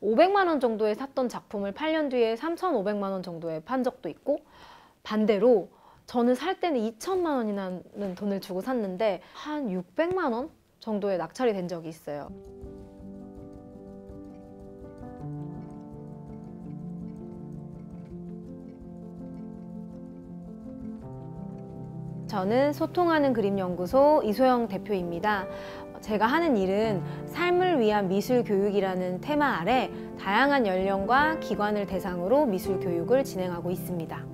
500만 원 정도에 샀던 작품을 8년 뒤에 3,500만 원 정도에 판 적도 있고, 반대로 저는 살 때는 2천만 원이라는 돈을 주고 샀는데 한 600만 원 정도에 낙찰이 된 적이 있어요. 저는 소통하는 그림연구소 이소영 대표입니다. 제가 하는 일은 삶을 위한 미술 교육이라는 테마 아래 다양한 연령과 기관을 대상으로 미술 교육을 진행하고 있습니다.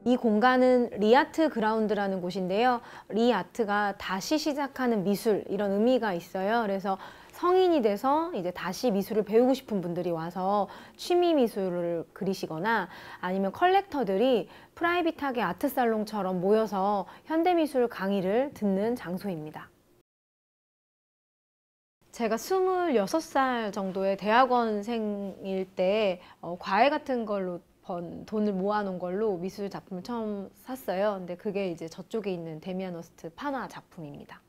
이 공간은 리아트 그라운드라는 곳인데요. 리아트가 다시 시작하는 미술, 이런 의미가 있어요. 그래서 성인이 돼서 이제 다시 미술을 배우고 싶은 분들이 와서 취미 미술을 그리시거나 아니면 컬렉터들이 프라이빗하게 아트 살롱처럼 모여서 현대미술 강의를 듣는 장소입니다. 제가 26살 정도의 대학원생일 때 과외 같은 걸로 번 돈을 모아놓은 걸로 미술 작품을 처음 샀어요. 근데 그게 이제 저쪽에 있는 데미안 허스트 판화 작품입니다.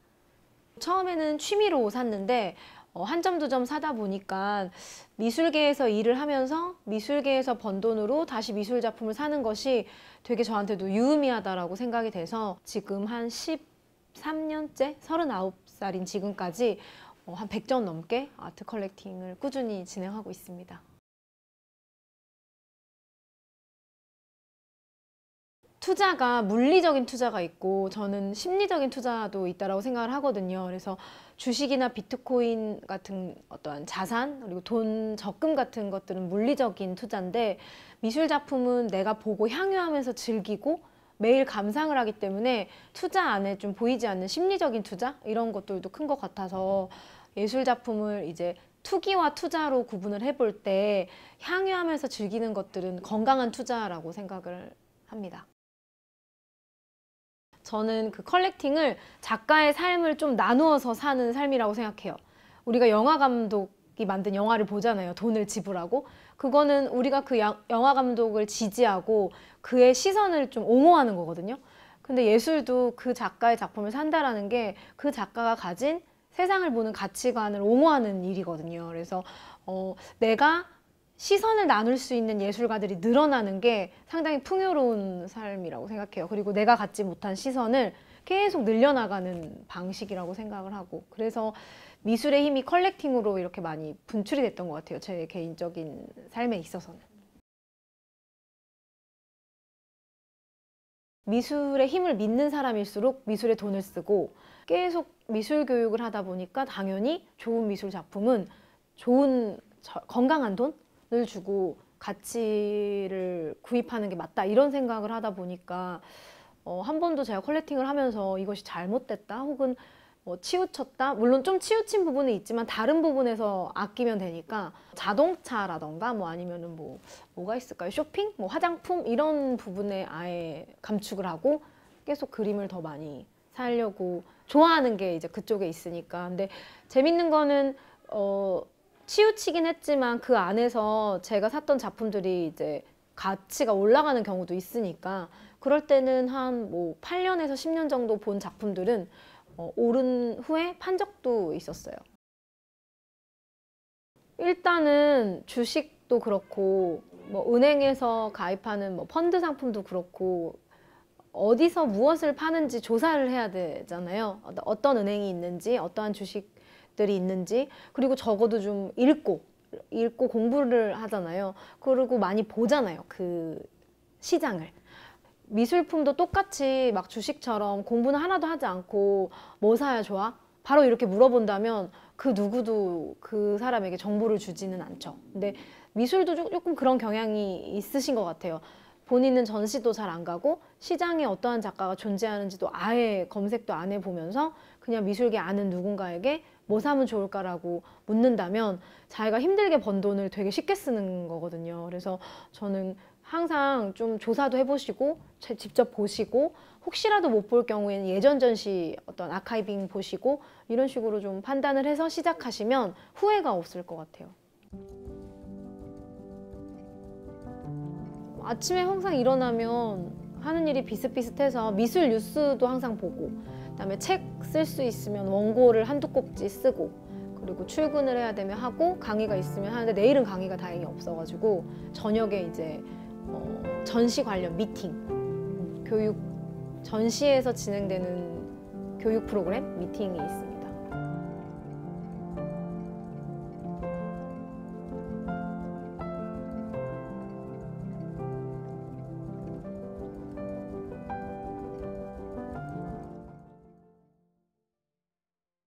처음에는 취미로 샀는데 한 점 두 점 사다 보니까 미술계에서 일을 하면서 미술계에서 번 돈으로 다시 미술 작품을 사는 것이 되게 저한테도 유의미하다라고 생각이 돼서 지금 한 13년째, 39살인 지금까지 한 100점 넘게 아트 컬렉팅을 꾸준히 진행하고 있습니다. 투자가 물리적인 투자가 있고 저는 심리적인 투자도 있다고 생각을 하거든요. 그래서 주식이나 비트코인 같은 어떠한 자산 그리고 돈 적금 같은 것들은 물리적인 투자인데 미술 작품은 내가 보고 향유하면서 즐기고 매일 감상을 하기 때문에 투자 안에 좀 보이지 않는 심리적인 투자 이런 것들도 큰 것 같아서 예술 작품을 이제 투기와 투자로 구분을 해볼 때 향유하면서 즐기는 것들은 건강한 투자라고 생각을 합니다. 저는 그 컬렉팅을 작가의 삶을 좀 나누어서 사는 삶이라고 생각해요. 우리가 영화 감독이 만든 영화를 보잖아요. 돈을 지불하고. 그거는 우리가 그 영화 감독을 지지하고 그의 시선을 좀 옹호하는 거거든요. 근데 예술도 그 작가의 작품을 산다라는 게 그 작가가 가진 세상을 보는 가치관을 옹호하는 일이거든요. 그래서 내가 시선을 나눌 수 있는 예술가들이 늘어나는 게 상당히 풍요로운 삶이라고 생각해요. 그리고 내가 갖지 못한 시선을 계속 늘려나가는 방식이라고 생각을 하고 그래서 미술의 힘이 컬렉팅으로 이렇게 많이 분출이 됐던 것 같아요. 제 개인적인 삶에 있어서는. 미술의 힘을 믿는 사람일수록 미술에 돈을 쓰고 계속 미술 교육을 하다 보니까 당연히 좋은 미술 작품은 좋은 건강한 돈을 주고 가치를 구입하는 게 맞다 이런 생각을 하다 보니까 한 번도 제가 컬렉팅을 하면서 이것이 잘못됐다 혹은 뭐 치우쳤다 물론 좀 치우친 부분은 있지만 다른 부분에서 아끼면 되니까 자동차라던가 뭐 아니면은 뭐가 있을까요? 쇼핑? 뭐 화장품? 이런 부분에 아예 감축을 하고 계속 그림을 더 많이 사려고 좋아하는 게 이제 그쪽에 있으니까. 근데 재밌는 거는 치우치긴 했지만 그 안에서 제가 샀던 작품들이 이제 가치가 올라가는 경우도 있으니까 그럴 때는 한 뭐 8년에서 10년 정도 본 작품들은 오른 후에 판 적도 있었어요. 일단은 주식도 그렇고 뭐 은행에서 가입하는 뭐 펀드 상품도 그렇고 어디서 무엇을 파는지 조사를 해야 되잖아요. 어떤 은행이 있는지 어떠한 주식들이 있는지 그리고 적어도 좀 읽고 공부를 하잖아요. 그리고 많이 보잖아요. 그 시장을. 미술품도 똑같이 막 주식처럼 공부는 하나도 하지 않고 뭐 사야 좋아? 바로 이렇게 물어본다면 그 누구도 그 사람에게 정보를 주지는 않죠. 근데 미술도 조금 그런 경향이 있으신 것 같아요. 본인은 전시도 잘 안 가고 시장에 어떠한 작가가 존재하는지도 아예 검색도 안 해보면서 그냥 미술계 아는 누군가에게 뭐 사면 좋을까라고 묻는다면 자기가 힘들게 번 돈을 되게 쉽게 쓰는 거거든요. 그래서 저는 항상 좀 조사도 해보시고 직접 보시고 혹시라도 못 볼 경우에는 예전 전시 어떤 아카이빙 보시고 이런 식으로 좀 판단을 해서 시작하시면 후회가 없을 것 같아요. 아침에 항상 일어나면 하는 일이 비슷비슷해서 미술 뉴스도 항상 보고 그다음에 책 쓸 수 있으면 원고를 한두 꼭지 쓰고 그리고 출근을 해야 되면 하고 강의가 있으면 하는데 내일은 강의가 다행히 없어가지고 저녁에 이제 전시 관련 미팅, 교육 전시에서 진행되는 교육 프로그램 미팅이 있습니다.